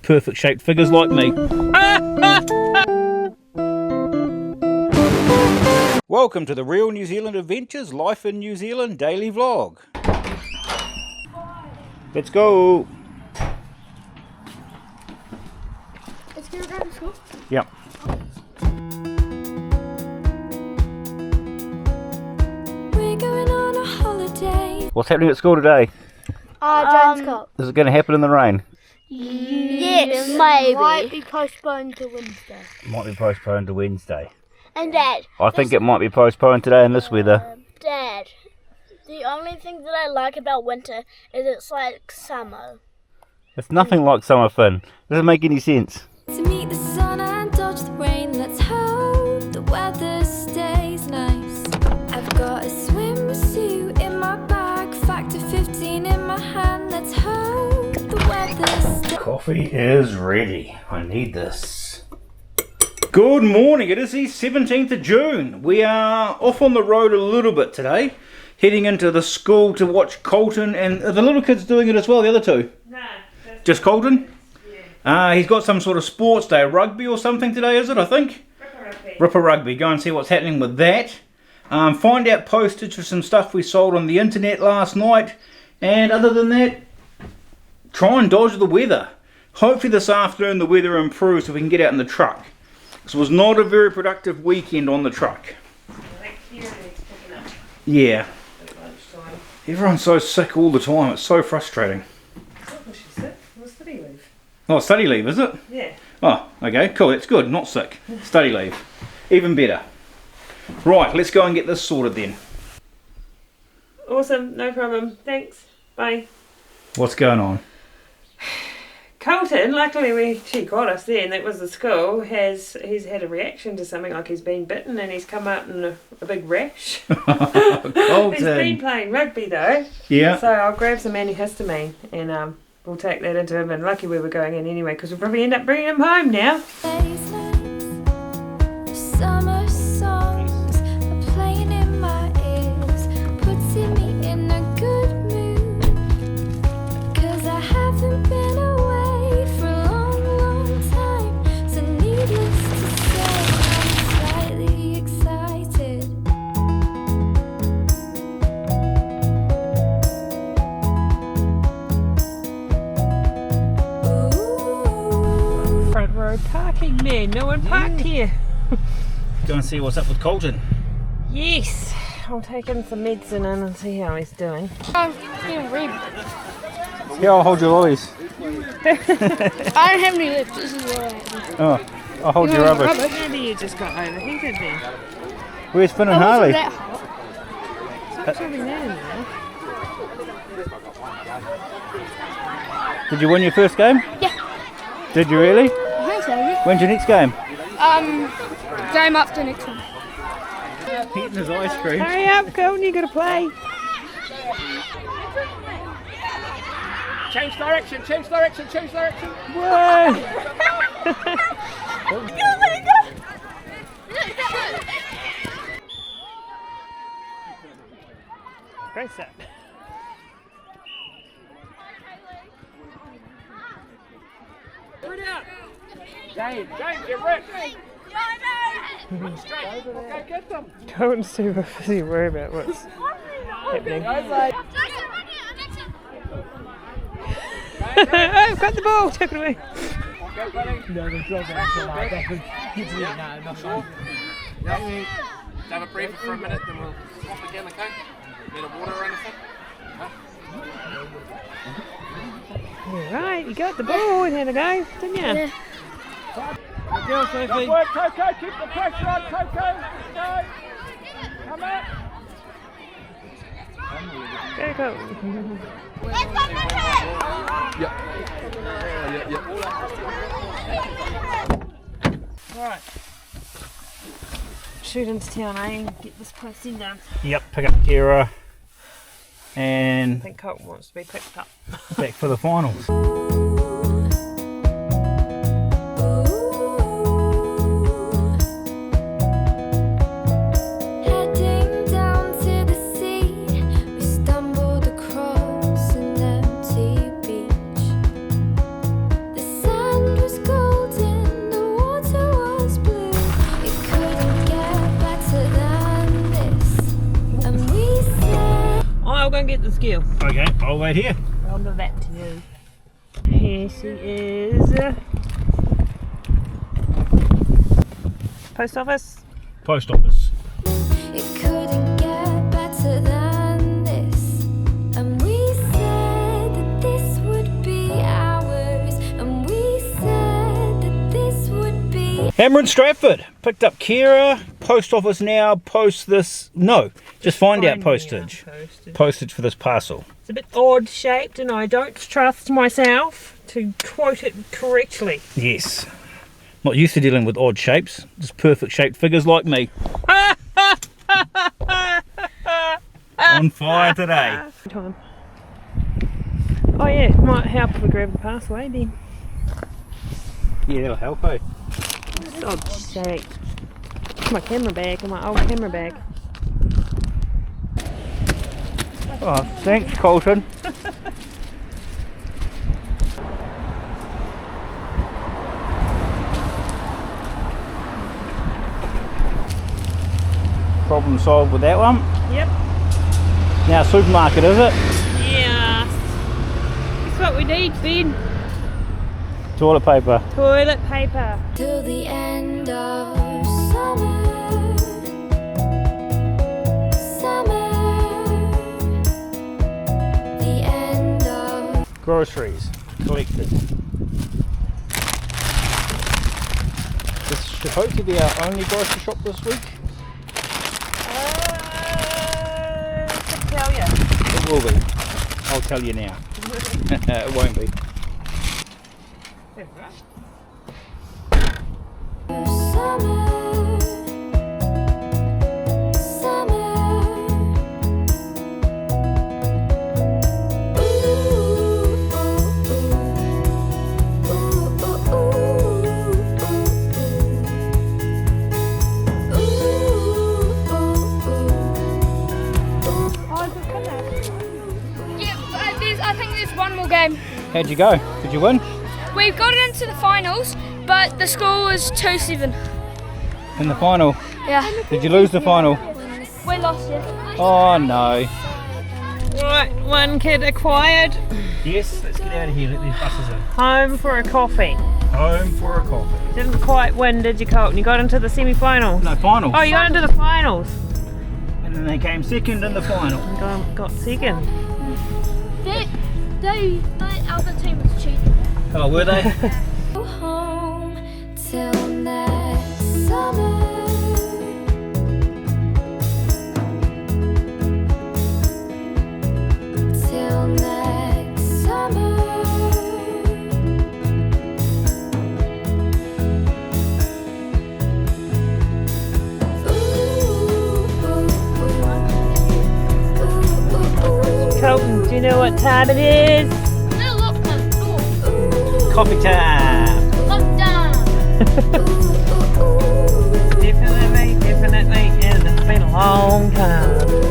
perfect shaped figures like me. Welcome to the Real New Zealand Adventures Life in New Zealand daily vlog. Let's go. Let's go to school. Yep. We're going on a holiday. What's happening at school today? Jones Cup. Is it going to happen in the rain? Yes, maybe. Might be postponed to Wednesday. Might be postponed to Wednesday. And Dad. I think it might be postponed today in this weather. Dad, the only thing that I like about winter is it's like summer. It's nothing like summer, Finn. Doesn't make any sense. To meet the sun and dodge the rain. Let's hope the weather stays nice. I've got a swimsuit in my bag, factor 15 in my hand. Let's hope the weather stays. Coffee is ready. I need this. Good morning. It is the 17th of June. We are off on the road a little bit today, heading into the school to watch Colton, and are the little kids doing it as well, the other two? No. Just Colton? Yeah. He's got some sort of sports day, rugby or something today, is it, I think? Rippa Rugby. Go and see what's happening with that. Find out postage for some stuff we sold on the internet last night. And other than that, try and dodge the weather. Hopefully this afternoon the weather improves so we can get out in the truck. This was not a very productive weekend on the truck. Yeah. Everyone's so sick all the time. It's so frustrating. She's sick. What's study leave? Oh, study leave, is it? Yeah. Oh, okay, cool. That's good. Not sick. Study leave. Even better. Right, let's go and get this sorted then. Awesome. No problem. Thanks. Bye. What's going on? Colton, luckily she caught us there, and that was the school, he's had a reaction to something, like he's been bitten and he's come out in a big rash. Colton. He's been playing rugby though. Yeah. So I'll grab some antihistamine and we'll take that into him, and lucky we were going in anyway because we'll probably end up bringing him home now. Days, nights, the summer songs are playing in my ears, putting me in a good mood. 'Cause I haven't been away for a long, long time. So needless to say, I'm slightly excited. Ooh. Front row parking, man. No one parked here. Go and see what's up with Colton. Yes. I'll take him some medicine in and see how he's doing. Yeah, I'll hold your lollies. I don't have any lips. This is where I am. Oh, I'll hold your rubbish. Maybe you just got overheated then. Where's Finn and Harley? Stop shoving that in there. Did you win your first game? Yeah. Did you really? I think so, yeah. When's your next game? Game after next one. Eating his ice cream. Hurry up, Colton, you gotta play. Change direction, change direction, change direction. Whoa! Great set. James, you're rich. Straight. Okay, get them. Colton's too busy worried about what's happening. I've got the ball, take it away. Have a breather for a minute, then we'll swap again, okay? Need a water or anything? Right, you got the ball and had a go, didn't you? Yeah. Good girl, Sophie. Good work, Coco. Keep the pressure on, Coco. Go. Come up. There you go. Right. Shoot into town, eh? Get this place in down. Yep, pick up Kira. And I think Colton wants to be picked up. back for the finals. Heading down to the sea, we stumbled across an empty beach. The sand get this girl. Okay, I'll wait here. I'll give that to you. Here she is. Post office. Post office. It couldn't get better than this. And we said that this would be ours. And we said that this would be. Hammer and Stratford. Picked up Kira. Post office now. Post this. No, just find out postage. Postage for this parcel. It's a bit odd shaped and I don't trust myself to quote it correctly. Yes. Not used to dealing with odd shapes. Just perfect shaped figures like me. On fire today. Time. Oh yeah, might help if we grab the parcel, eh then? Yeah, that'll help, eh? It's odd shaped. My camera bag, my old camera bag. Oh, thanks, Colton. Problem solved with that one. Yep. Now supermarket, is it? Yes. That's what we need, Ben. Toilet paper. Toilet paper. Till the end of summer. Summer. The end of. Groceries collected. This should hopefully be our only grocery shop this week. Tell ya. It will be. I'll tell you now. It won't be. Summer. Summer. Ooh, ooh, ooh. Ooh, ooh, I think there's one more game. How'd you go? Did you win? We've got it into the finals, but the score was 2-7. In the final? Yeah. Did you lose the final? We lost, yeah. Oh no. Right, one kid acquired. Yes, let's get out of here. Let these buses in. Home for a coffee. Home for a coffee. Didn't quite win, did you, Colton? You got into the semi-finals. No, finals. Oh, you got into the finals. And then they came second in the final. Got second. The other team was cheating. Oh, were they? Go home till next summer. Till next summer. Colton, do you know what time it is? No, look, no. Coffee time. Look down. Definitely, and it's been a long time.